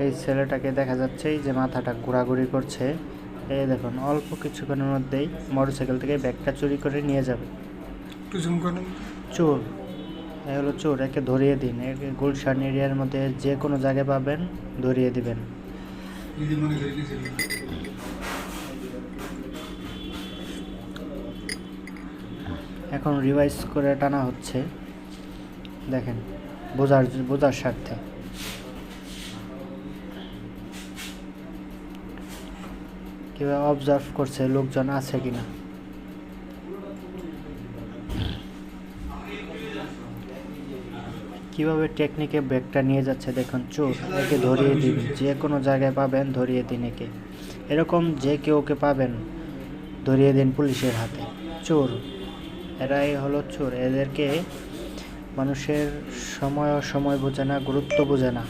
এই ছেলেটাকে দেখা যাচ্ছে যে মাথাটা ঘোরাঘুরি করছে। এই দেখুন অল্প কিছুক্ষণের মধ্যেই মোটরসাইকেল থেকে ব্যাগটা চুরি করে নিয়ে যাবে। চোর, এ হলো চোর, একে ধরিয়ে দিন। একে গুলশান এরিয়ার মধ্যে যে কোনো জায়গায় পাবেন ধরিয়ে দিবেন। এখন রিভাইজ করে টানা হচ্ছে, দেখেন বোঝার স্বার্থে। কিভাবে অবজার্ভ করছে লোকজন আছে কিনা। কিভাবে টেকনিকে ব্যাগটা নিয়ে যাচ্ছে দেখুন। চোর, একে ধরিয়ে দিন, যে কোনো জায়গায় পাবেন ধরিয়ে দিন একে। এরকম যে কেউ ওকে পাবেন ধরিয়ে দিন পুলিশের হাতে। চোর, এরাই হলো চোর। এদেরকে মানুষের সময় বোঝে না, গুরুত্ব বোঝে না।